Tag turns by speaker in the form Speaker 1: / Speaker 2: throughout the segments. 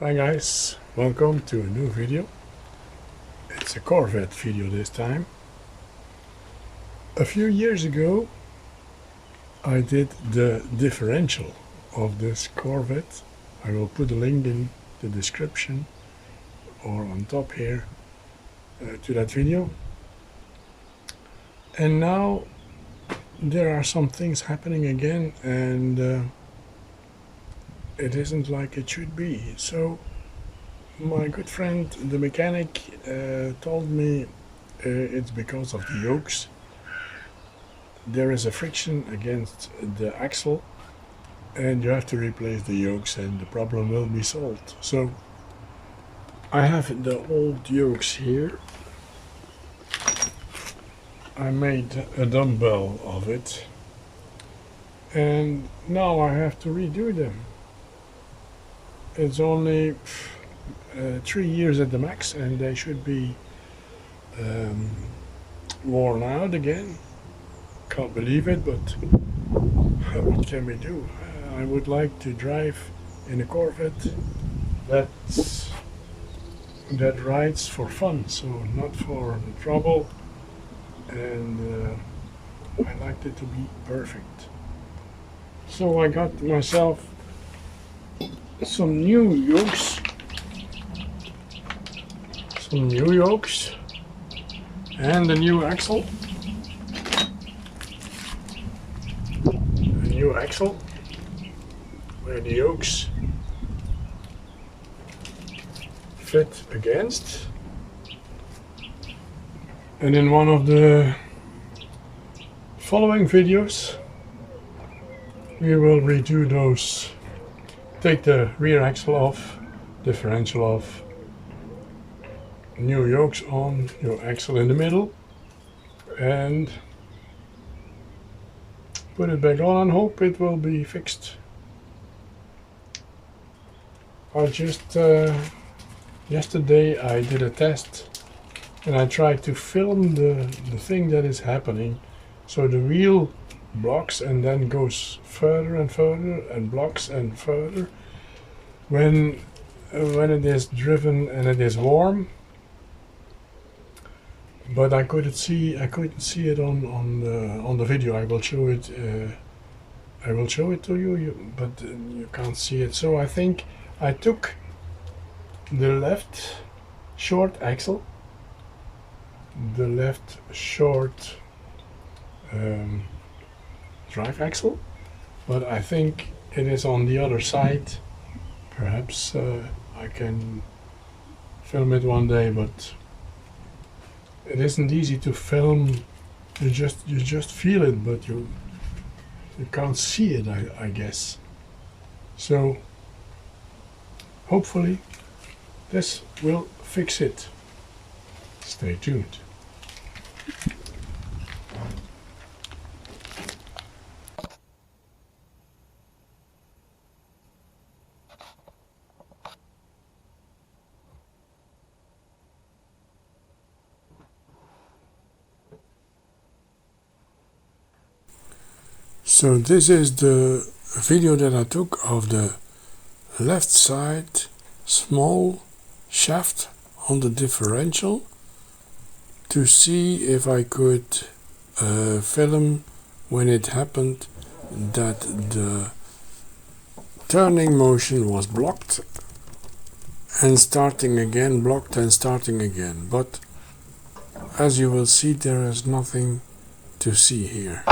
Speaker 1: Hi guys, welcome to a new video. It's a Corvette video this time. A few years ago I did the differential of this Corvette. I will put a link in the description or on top here to that video. And now there are some things happening again, and it isn't like it should be. So my good friend the mechanic told me it's because of the yokes. There is a friction against the axle and you have to replace the yokes and the problem will be solved. So I have the old yokes here. I made a dumbbell of it and now I have to redo them. It's only 3 years at the max and they should be worn out again. Can't believe it, but what can we do? I would like to drive in a Corvette that rides for fun, so not for the trouble, and I liked it to be perfect. So I got myself some new yokes, and a new axle. Where the yokes fit against. And in one of the following videos we will redo those. Take the rear axle off, differential off, new yokes on, new axle in the middle, and put it back on and hope it will be fixed. I just yesterday I did a test and I tried to film the thing that is happening. So the wheel blocks and then goes further and further and blocks and further when it is driven and it is warm. But I couldn't see it on the video. I will show it. I will show it to you, but you can't see it. So I think I took the left short axle, the left short drive axle, but I think it is on the other side. Perhaps I can film it one day, but it isn't easy to film. You just feel it, but you can't see it, I guess. So hopefully this will fix it. Stay tuned. So this is the video that I took of the left side small shaft on the differential to see if I could film when it happened that the turning motion was blocked and starting again, blocked and starting again. But as you will see, there is nothing to see here.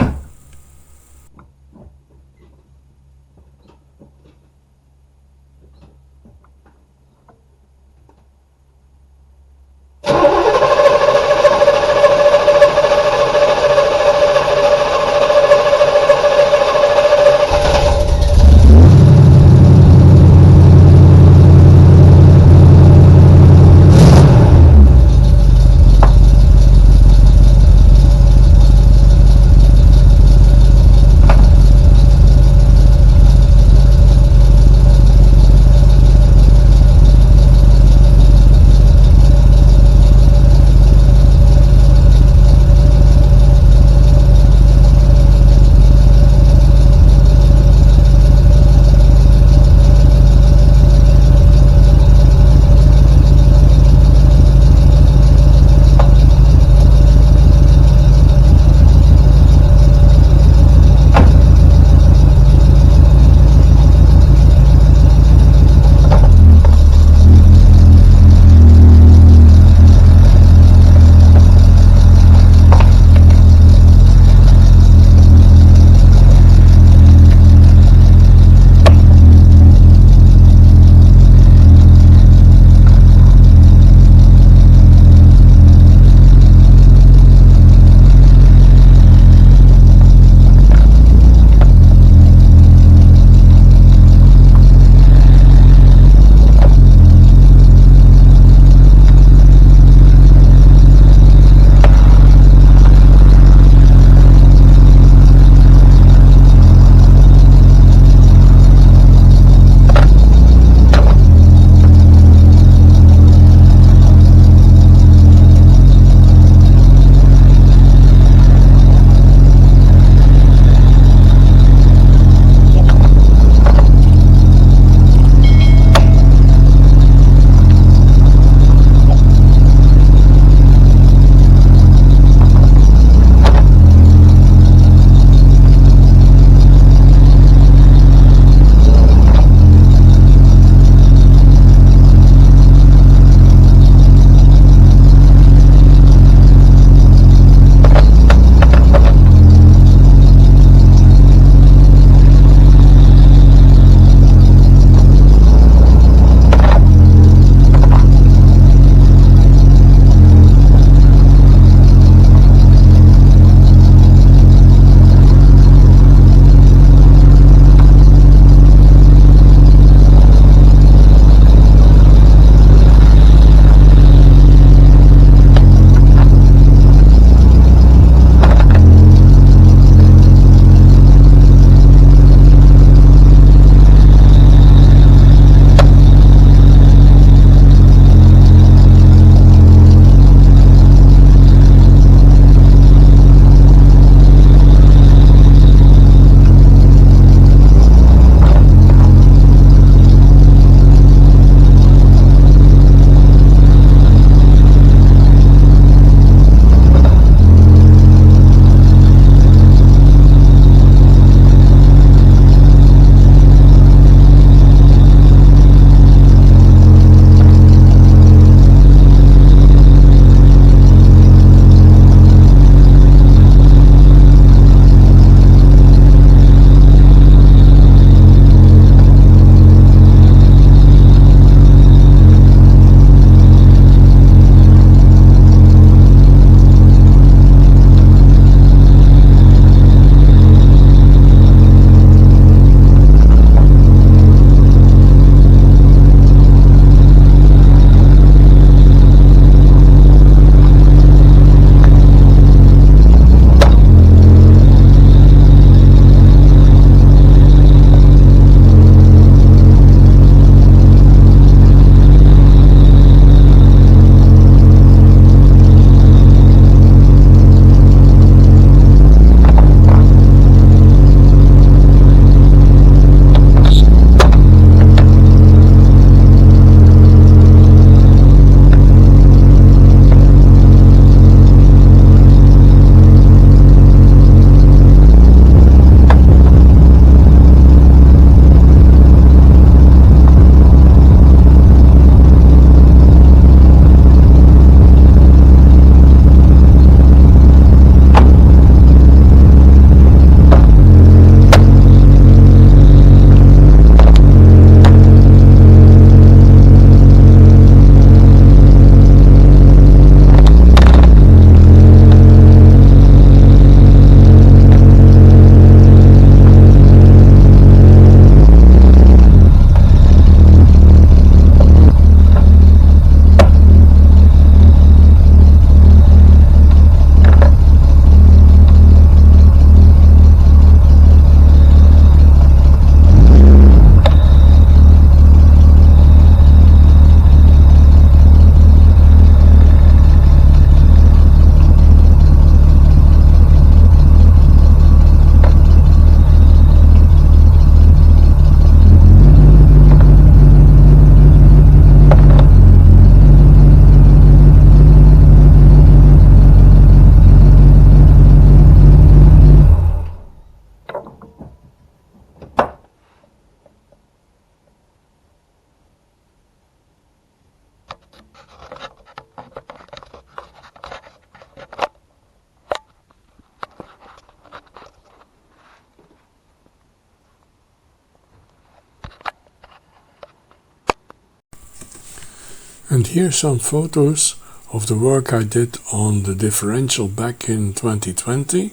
Speaker 1: And here's some photos of the work I did on the differential back in 2020.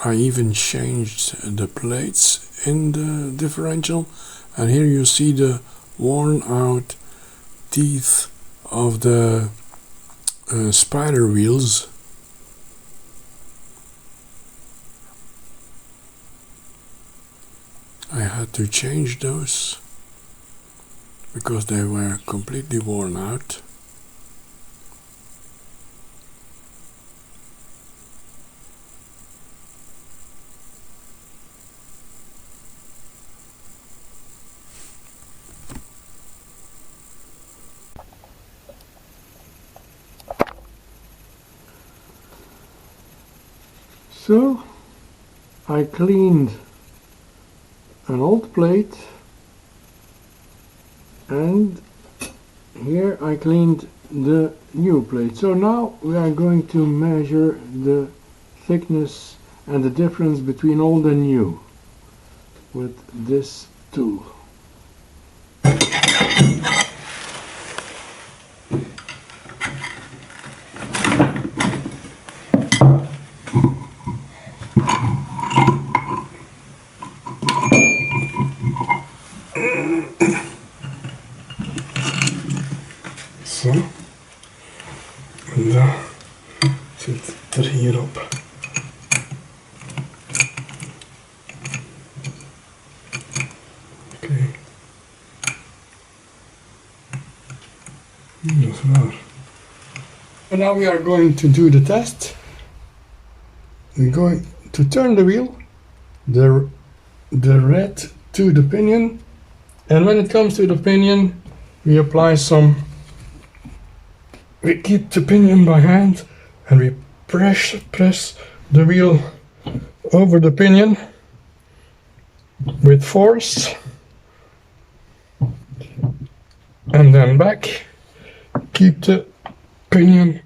Speaker 1: I even changed the plates in the differential, and here you see the worn out teeth of the spider wheels. I had to change those because they were completely worn out. So I cleaned an old plate, and here I cleaned the new plate. So now we are going to measure the thickness and the difference between old and new with this tool. Zo, en dat zit er hierop. Oké. Dat is raar. And now we are going to do the test. We're going to turn the wheel, the red to the pinion, and when it comes to the pinion, we apply some. We keep the pinion by hand and we press the wheel over the pinion with force, and then back. Keep the pinion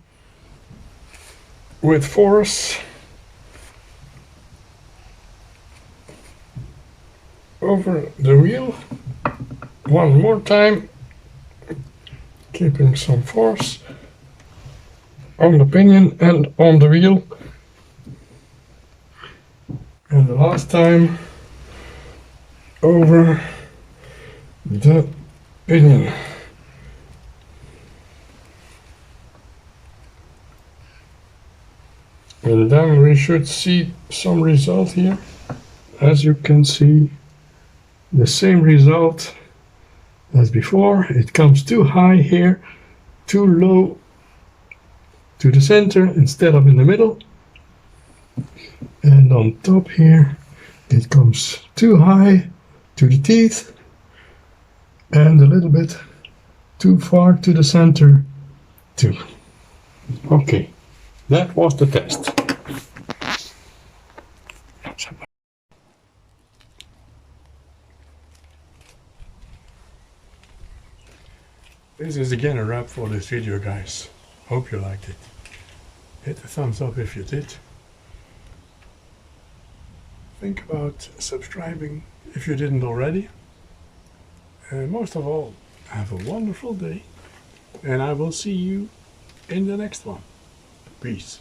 Speaker 1: with force over the wheel. One more time, keeping some force on the pinion and on the wheel, and the last time over the pinion. And then we should see some result here. As you can see, the same result as before. It comes too high here, too low to the center instead of in the middle, and on top here it comes too high to the teeth and a little bit too far to the center too. Okay, that was the test. This is again a wrap for this video, guys. Hope you liked it. Hit the thumbs up if you did. Think about subscribing if you didn't already. And most of all, have a wonderful day. And I will see you in the next one. Peace.